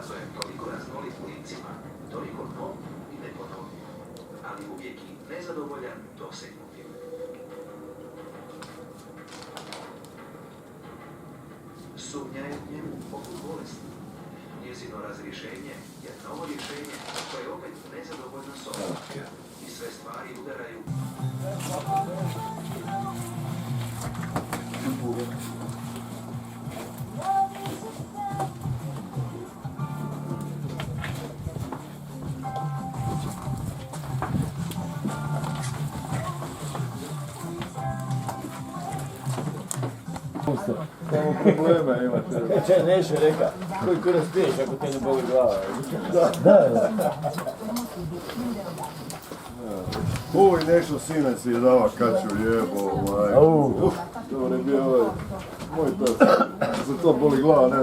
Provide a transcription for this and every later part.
Razvojem toliko raznolik pticima, toliko nov i neponovljiv, ali uvijek i nezadovoljan dosegnutim. Sumnja je u njemu poput bolesti. Njezino razrješenje je novo rješenje koje je opet nezadovoljno sobom. I sve stvari udaraju. Samo problema imate. Če, Nešo reka, koji kurac piješ ako te ne boli glava? Da. Uj, nešto sinac je dava kaču jebo, to ne bio moj to, za to boli glava, ne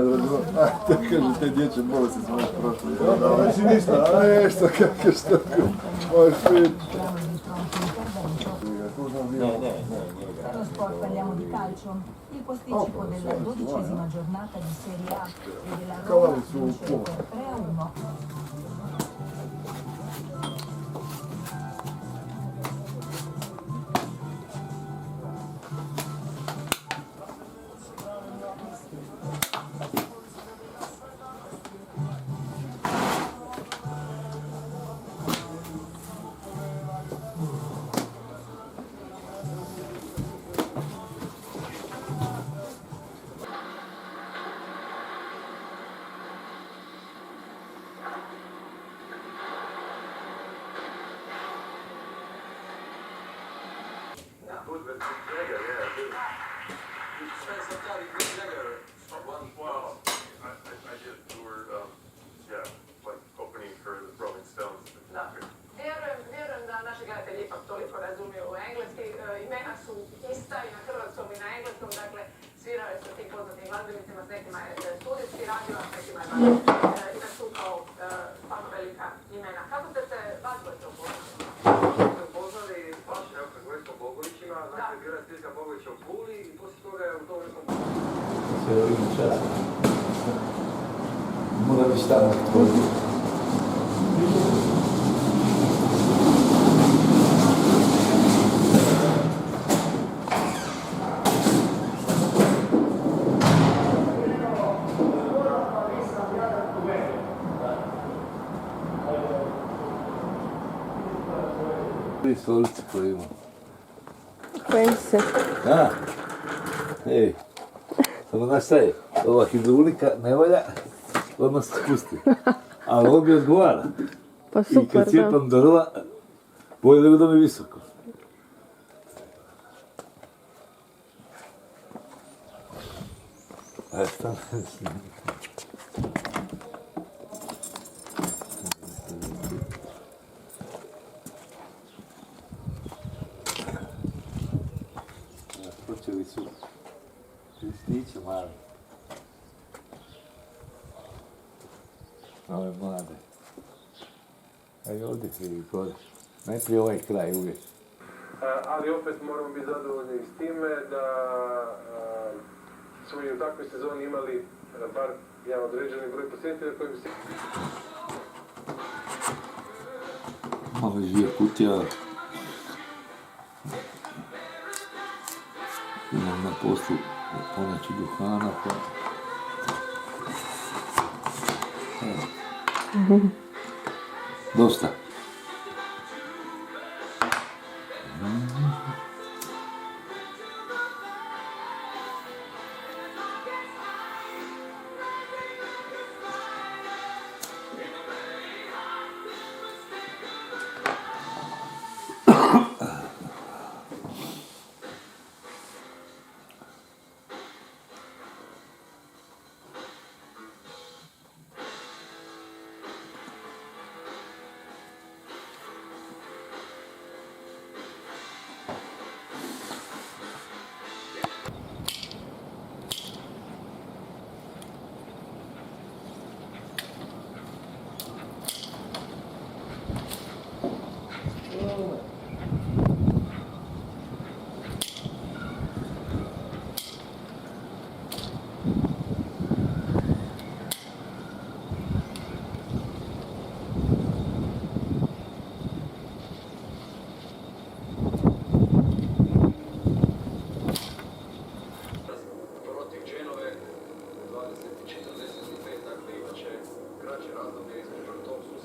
da kaže, te dječje bolesti smo već prošli. Znači ništa, a nešto, kako što, možeš piti. Lo sport parliamo di calcio. Il posticipo della 12ª giornata di Serie A e della Roma vince per 3-1. Woodman Jagger, yeah, I do. You spent some time with Jagger for one. Well, I did tour, yeah, like opening for the Rolling Stones. Da. Vjerujem da naši gledatelji ipak toliko razumiju engleski. Imena su ista i na hrvatskom i na engleskom, dakle svirao je sa tim poznatim glazbenicima, s nekima je studijski radio, a s nekima je i nastupao stvarno velika imena. Kako ste se vas dvojice upoznali? Poznali Pašina kod Gojsko Bogovićima, dakle bila je Stilka Bogovića u Puli i poslije toga je u tom nekom... Sve ovim časom. Mora biti tamo tvoj. Tri stolice koje ima. Koje se? Da. Ej. Samo znaš šta je? Ova hidrolika ne valja, odmah se spusti. Ali ovo mi odgovara. Pa super, i kad cijepam drva, bolje nego da mi je visoko. Ajde, stano. Počeli su listići mali. Ove mlade. Ajde ovdje se gore. Najprije ovaj kraj uvijek. Ali opet moramo biti zadovoljni s time da smo i u takvoj sezoni imali bar jedan određeni broj posjetitelja koji bi se... Malo žije kutija. Imam na poslu poneći duhana, pa... Dosta.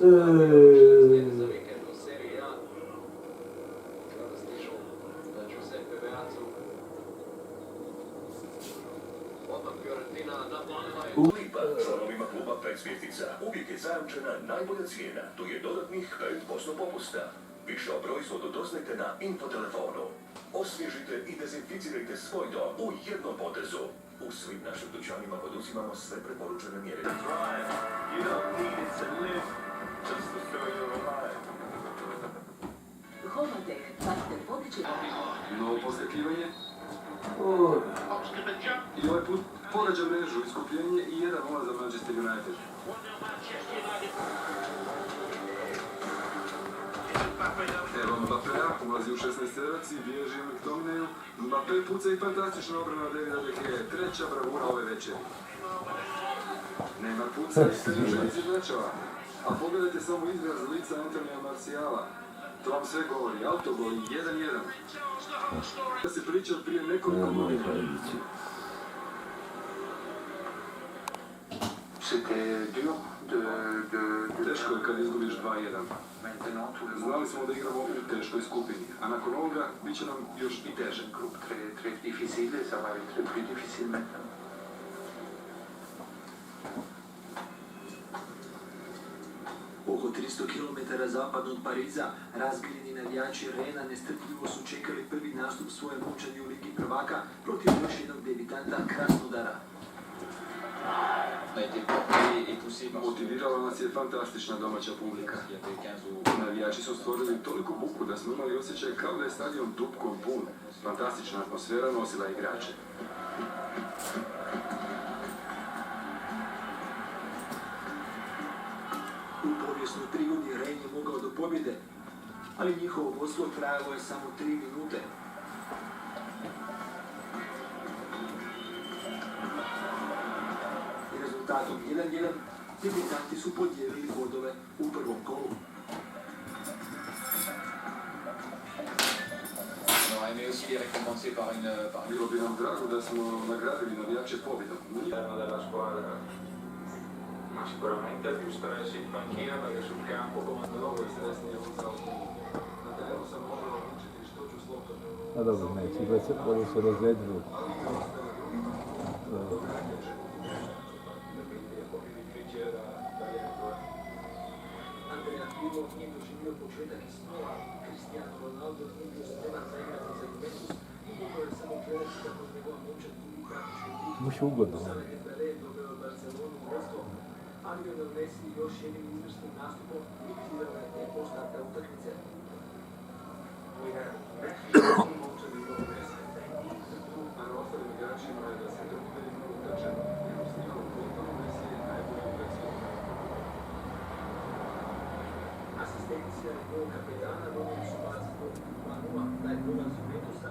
za vikend u Serie A. Sada stižu Giuseppe Beazu. Odmah Fiorentina naplanila je Lipa, članovima kluba Pet zvjezdica uvijek je zajamčena najbolja cijena. Tu je dodatnih 5% popusta. Više o proizvodu doznajte na infotelefonu. Osvježite i dezinficirajte svoj dom u jednom potezu. U svim našim dućanima poduzimamo sve preporučene mjere. Homotek, partner vodeći. Novo posjetljivanje. I ovaj put pogađa mrežu, iskupljenje i 1-0 za Manchester United. Evo Mbappéa, ulazi u 16-terac i bježi McTominaju. Mbappé puca i fantastična obrana Davida De Gea, treća bravura ove večeri. Neymar puca i Stenže izjednačava. A pogledajte samo izraz lica Antonija Marcijala. To vam sve govori, autogol 1-1. Da se pričao prije nekoliko godina. Teško je kad izgubiš 2-1. Znali smo da igramo u teškoj skupini, a nakon ovoga bit će nam još i teže. Oko 300 km zapadno od Pariza, razgrijeni navijači Rena nestrpljivo su čekali prvi nastup svoje mučanje u Ligi prvaka protiv još jednog debitanta Krasnodara. Motivirala nas je fantastična domaća publika. Navijači su stvorili toliko buku da smo imali osjećaj kao da je stadion dupkom pun. Fantastična atmosfera nosila igrače. U povijesnoj prigodi Ren je mogao do pobjede, ali njihovo vodstvo trajalo je samo 3 minute. I rezultatom 1-1 debitanti su podijelili bodove u prvom kolu. Bilo bi nam drago da smo nagradili navijače pobjedom. Ma sicuramente più stress in panchina perché sul campo comandano voi stessi ne na terenu se može odlučiti što ću slobodno. A dobro, neće igrati se, bolje se razređuju. Alternativo nije doživio početak iz nula. Cristiano Ronaldo nije bio spreman za igrati za Juventus i mogao je samo gledati kako njegova momčad gubi praktički bitku. Baš ugodno. Sada je Pelé doveo Barcelonu u vodstvo, a Lionel Messi još jednim izvrsnim nastupom limitirao je tempo ostatka utakmice. A na ostalim igračima je da se trudili na utrčan, jer s njihovom kontorom Messi je najbolji igrač svijeta. Asistencija novog kapetana donijeli su baciti 2-0 taj poraz Juventusa.